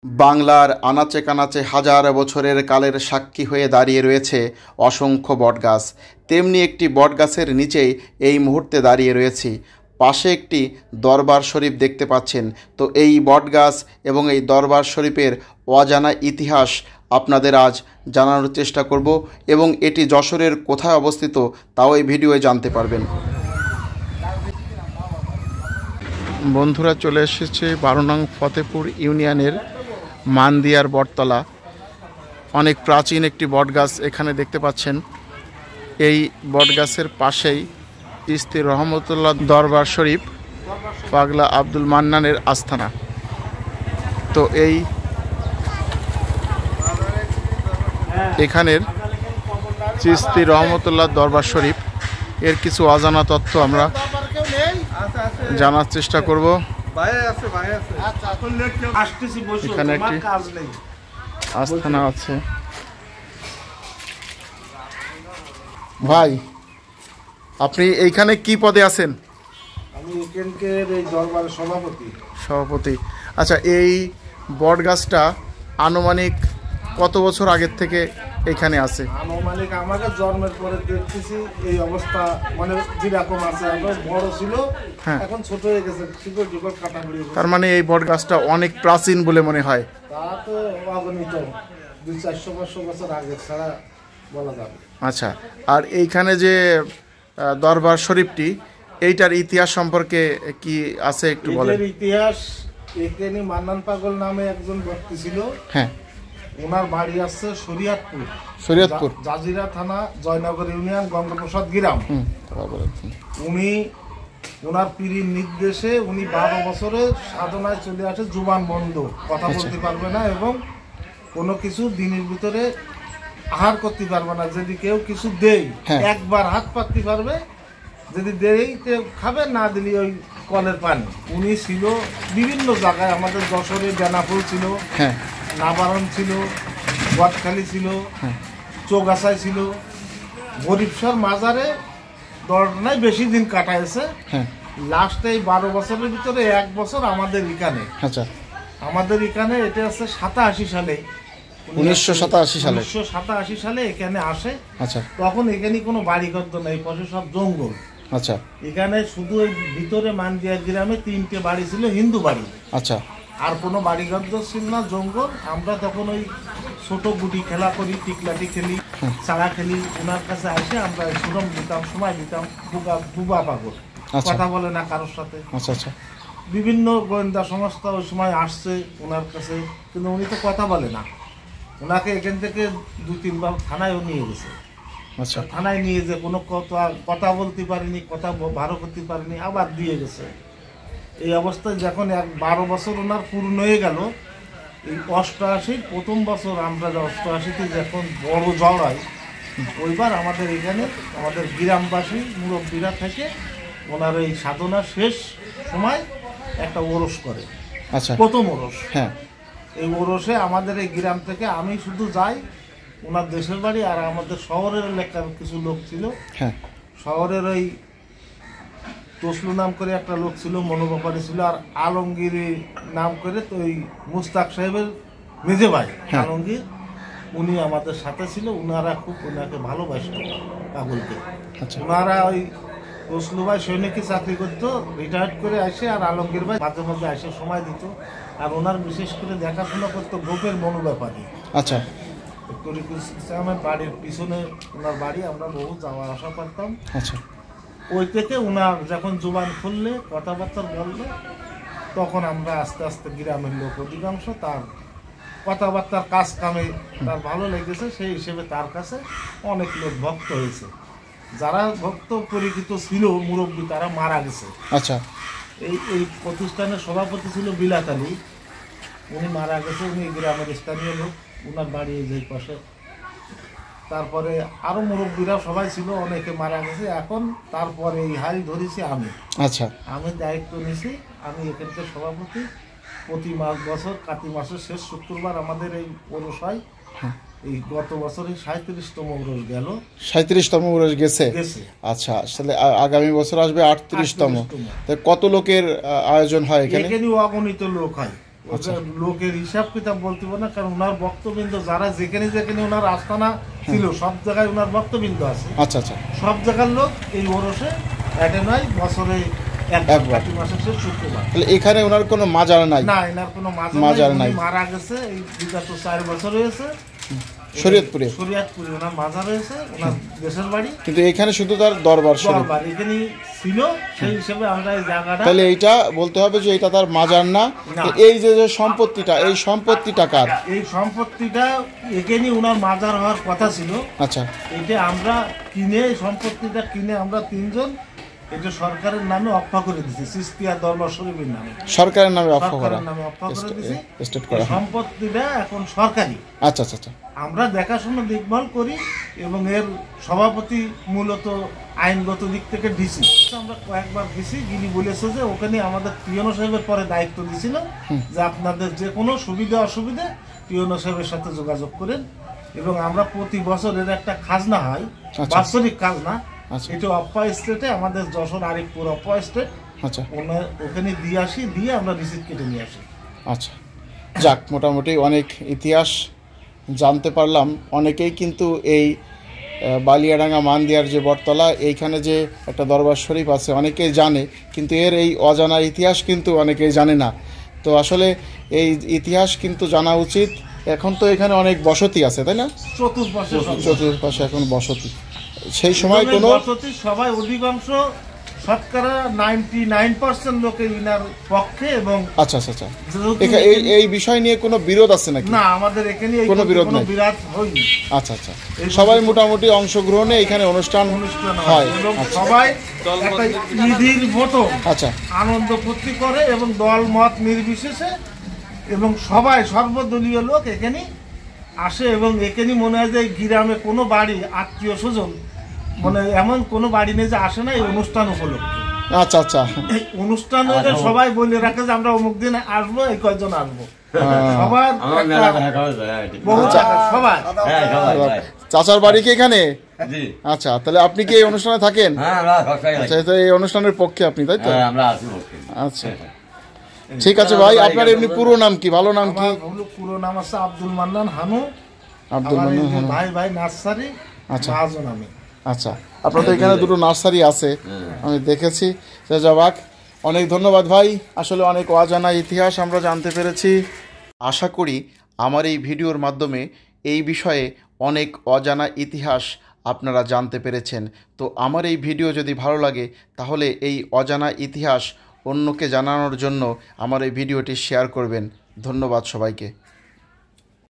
বাংলার আনাচে কানাচে হাজার বছরের কালের সাক্ষী হয়ে দাঁড়িয়ে রয়েছে অসংখ্য বটগাছ। তেমনি একটি বটগাছের নিচেই এই মুহূর্তে দাঁড়িয়ে রয়েছি। পাশে একটি দরবার শরীফ দেখতে পাচ্ছেন। তো এই বটগাছ এবং এই দরবার শরীফের অজানা ইতিহাস আপনাদের আজ জানানোর চেষ্টা করব এবং এটি যশোরের কোথায় অবস্থিত তাও এই ভিডিওয়ে জানতে পারবেন। বন্ধুরা, চলে এসেছে 12 নং ফতেপুর ইউনিয়নের মানদিয়ার বটতলা। অনেক প্রাচীন একটি বটগাছ এখানে দেখতে পাচ্ছেন। এই বটগাছের পাশেই চিশতি রহমতুল্লাহ দরবার শরীফ পাগলা আব্দুল মান্নানের আস্তানা। তো এই এখানের চিশতি রহমতুল্লাহ দরবার শরীফ এর কিছু অজানা তথ্য আমরা জানার চেষ্টা করব। এখানে একটি আস্তানা আছে। ভাই, আপনি এইখানে কি পদে আছেন? আমি এখানকার এই দরবারের সভাপতি। আচ্ছা, এই বটগাছটা আনুমানিক কত বছর আগের থেকে এখানে আছে? আনুমানিক আমাকে জন্মের পরে দেখতেছি এই অবস্থা, মানে যেরকম আছে বড় ছিল, এখন ছোট হয়ে গেছে, শিকড় টিকড় কাটা পড়ে গেছে। তার মানে এই বটগাছটা অনেক প্রাচীন বলে মনে হয়। তা তো অগণিত 200-400 বছর আগে ছাড়া বলা যাবে। আচ্ছা, আর এইখানে যে দরবার শরীফটি, এইটার ইতিহাস সম্পর্কে কি আছে একটু বলেন। এর ইতিহাস, এখানে মান্নান পাগল নামে একজন ব্যক্তি ছিল। হ্যাঁ, ওনার বাড়ি আছে শরীয়তপুর, জাজিরা থানা, জয়নগর ইউনিয়ন, গঙ্গপ্রসাদ গ্রাম। উনি ওনার পীরের নির্দেশে উনি 12 বছরে সাধনায় চলে আসে, জুবান বন্ধ, কথা বলতে পারবে না এবং কোনো কিছু দিনের ভিতরে আহার করতে পারবে না। যদি কেউ কিছু দেয় একবার হাত পাততে পারবে, যদি দেয় খাবে, না দিলে ওই কলের পানি। উনি ছিল বিভিন্ন জায়গায়, আমাদের যশোরে বেনাপুর ছিল, নাবারণ ছিল, বটখালি ছিল, চৌগাছায় ছিল, গরিবসর মাজারে দরনায় বেশি দিন কাটাইছে। লাস্টে এই 12 বছরের ভিতরে 1 বছর আমাদের এখানে এটা আছে 87 সালে, 1987 সালে এখানে আসে। তখন এখানে কোনো বাড়িঘর নেই, পাশে সব জঙ্গল। আচ্ছা, এখানে শুধু ওই ভিতরে মানদিয়া গ্রামে 3টে বাড়ি ছিল, হিন্দু বাড়ি। আচ্ছা, আর কোনো বাড়িঘর ছিল না, জঙ্গল। আমরা তখন ওই ছোট গুটি খেলা করি, টিকলাটি খেলি, চাড়া খেলি। ওনার কাছে আসে আমরা সুরম দিতাম, সময় দিতাম। বুবা পাগল, কথা বলে না কারোর সাথে। বিভিন্ন গোয়েন্দা সংস্থা ওই সময় আসছে ওনার কাছে, কিন্তু উনি তো কথা বলে না। ওনাকে এখান থেকে 2-3 বার থানায়ও নিয়ে গেছে। থানায় নিয়ে যে কোনো কথা বলতে পারিনি, কথা ভালো করতে পারিনি, আবার দিয়ে গেছে। এই অবস্থায় যখন 12 বছর ওনার পূর্ণ হয়ে গেল, এই 88 প্রথম বছর, আমরা 88-তে যখন বড় ঝড় হয়, ওইবার আমাদের এখানে আমাদের গ্রামবাসী মুরব্বীরা থেকে ওনার এই সাধনা শেষ সময় একটা ওরস করে। প্রথম ওরস। এই ওরসে আমাদের এই গ্রাম থেকে আমি শুধু যাই, ওনার দেশের বাড়ি আর আমাদের শহরের এলাকার কিছু লোক ছিল। শহরের ওই তসলু নাম করে একটা লোক ছিল, মনোব্যাপারী ছিল, আর আলমগীর নাম করে তো ওই মুস্তাক সাহেবের মেজে ভাই আলমগীর, উনি আমাদের সাথে ছিল। ওনারা খুব ওনাকে ভালোবাসত পাগলকে। ওনারা ওই তসলু ভাই সৈনিকে চাকরি করতো, রিটায়ার্ড করে আসে, আর আলমগীর ভাই মাঝে মাঝে আসে সময় দিত। আর ওনার বিশেষ করে দেখাশোনা করতো গোপের মনোব্যাপারী। আচ্ছা, তরিকুল ইসলামের বাড়ির পিছনে ওনার বাড়ি, আমরা বহু যাওয়া আসা করতাম। ওই থেকে ওনার যখন জুবান খুললে, কথাবার্তা বললো, তখন আমরা আস্তে আস্তে গ্রামের লোক অধিকাংশ তার কথাবার্তার কাজ কামে তার ভালো লেগেছে, সেই হিসেবে তার কাছে অনেক লোক ভক্ত হয়েছে। যারা ভক্ত পরিচিত ছিল মুরব্বী, তারা মারা গেছে। এই প্রতিষ্ঠানের সভাপতি ছিল বিলাত আলী, উনি মারা গেছে। উনি গ্রামের স্থানীয় লোক, ওনার বাড়ি এই যে পাশে। তারপরে আরো মুরব্বীরা সবাই ছিল, অনেকে মারা গেছে। এখন তারপরে এই হাল ধরেছি আমি। আমি দায়িত্ব নিয়েছি, আমি এখানকার সভাপতি। প্রতি বছর কাতি মাসের শেষ শুক্রবার আমাদের এই ওরস হয়। এই গত বছরে 37তম ওরস গেল। 37তম ওরস গেছে। আচ্ছা, তাহলে আগামী বছর আসবে 38তম। কত লোকের আয়োজন হয় এখানে? এখানে অগণিত লোক হয়। ওটা লোকের হিসাব কিতাব বলতে পারবো না, কারণ ওনার বক্তবৃন্দ যারা যেখানে যেখানে ওনার আস্তানা ছিল সব জায়গায় ওনার বক্তবৃন্দ আছে। আচ্ছা আচ্ছা, সব জায়গার লোক এই ওরসে অ্যাটেন্ড হয় বছরে একবার, কার্তিক মাসের শেষ শুক্রবার। তাহলে এখানে ওনার কোনো মাজার নাই? না, এনার কোনো মাজার নাই। মারা গেছে এই বিগত 4 বছর হয়েছে শরীয়তপুরে। ওনার মাজার রয়েছে, ওনার দেশের বাড়ি, কিন্তু এখানে শুধু তার দরবার এখানে ছিল, সেই হিসেবে আমরা এই জায়গাটা। তাহলে এইটা বলতে হবে যে এটা তার মাজার না। এই যে সম্পত্তিটা, এই সম্পত্তিটা কার? এই সম্পত্তিটা এখানে ওনার মাজার হওয়ার কথা ছিল। আচ্ছা, এটা আমরা কিনে, সম্পত্তিটা কিনে আমরা 3 জন এটা সরকারের নামে অফা করে দিছি, সিস্তিয়া দরবার শরীফের নামে, সরকারের নামে অফা করে দিছি। স্টেট করা সম্পত্তিটা এখন সরকারি। আচ্ছা আচ্ছা আচ্ছা, আমরা দেখাশোনা দেখভাল করি এবং এর সভাপতি মূলত আইনগত দিক থেকে ডিসি। আমরা কয়েকবার গেছি, গিনি বলেছে যে ওখানে আমাদের পিয়নো সাহেবের পরে দায়িত্ব দিয়েছিল যে আপনাদের যে কোনো সুবিধা অসুবিধা পিয়নো সাহেবের সাথে যোগাযোগ করেন, এবং আমরা প্রতি বছর এর একটা খাজনা হয়, বাৎসরিক খাজনা, এটা অপ্পা স্টেটে, আমাদের যশোর আরিফপুর অপ্পা স্টেট, আচ্ছা, ওখানে দিয়ে আসি, দিয়ে আমরা রিসিপ্ট কেটে নিয়ে আসি। আচ্ছা, যাক, মোটামুটি অনেক ইতিহাস জানতে পারলাম। অনেকেই কিন্তু এই বালিয়াডাঙ্গা মান্দিয়ার যে বটতলা, এইখানে যে একটা দরবার শরীফ আছে অনেকেই জানে, কিন্তু এর এই অজানা ইতিহাস কিন্তু অনেকেই জানে না। তো আসলে এই ইতিহাস কিন্তু জানা উচিত। এখন তো এখানে অনেক বসতি আছে, তাই না? চতুর্পাশে এখন বসতি। সেই সময় কোনো বসতি, সবাই অধিকাংশ শতকরা 99% লোকে ইনার পক্ষে। এবং আচ্ছা আচ্ছা আচ্ছা, এই বিষয় নিয়ে কোনো বিরোধ আছে নাকি? না, আমাদের এখানে কোনো বিরোধ নাই। হয়নি। আচ্ছা আচ্ছা, সবাই মোটামুটি অংশগ্রহণে এখানে অনুষ্ঠান হয় এবং সবাই একটা ঈদের মতো আচ্ছা আনন্দ ফুর্তি করে এবং দল মত নির্বিশেষে, এবং সবাই সর্বদলীয় লোক এখানে আসে। এবং এখানে মনে হয় যে গ্রামে কোনো বাড়ি আত্মীয় স্বজন মানে এমন কোনো বাড়ি নেই যে আসে না এই অনুষ্ঠান উপলক্ষে। আচ্ছা আচ্ছা, এই অনুষ্ঠান সবাই বলে রাখে যে আমরা অমুক দিন আসবো, এই কয়জন আসবো, সবার চাচার বাড়ি কি এখানে? আচ্ছা, তাহলে আপনি কি এই অনুষ্ঠানে থাকেন? আচ্ছা, এই অনুষ্ঠানের পক্ষে আপনি, তাই তো? আচ্ছা, ঠিক আছে ভাই, আপনার এমনি পুরো নাম কি, ভালো নাম কি? পুরো নাম আছে আব্দুল মান্নান হানু। আব্দুল মান্নান হানু, ভাই নার্সারি। আচ্ছা, আচ্ছা, আপনার তো এখানে দুটো নার্সারি আছে, আমি দেখেছি। যাক, অনেক ধন্যবাদ ভাই, আসলে অনেক অজানা ইতিহাস আমরা জানতে পেরেছি। আশা করি আমার এই ভিডিওর মাধ্যমে এই বিষয়ে অনেক অজানা ইতিহাস আপনারা জানতে পেরেছেন। তো আমার এই ভিডিও যদি ভালো লাগে তাহলে এই অজানা ইতিহাস অন্যকে জানানোর জন্য আমার এই ভিডিওটি শেয়ার করবেন। ধন্যবাদ সবাইকে।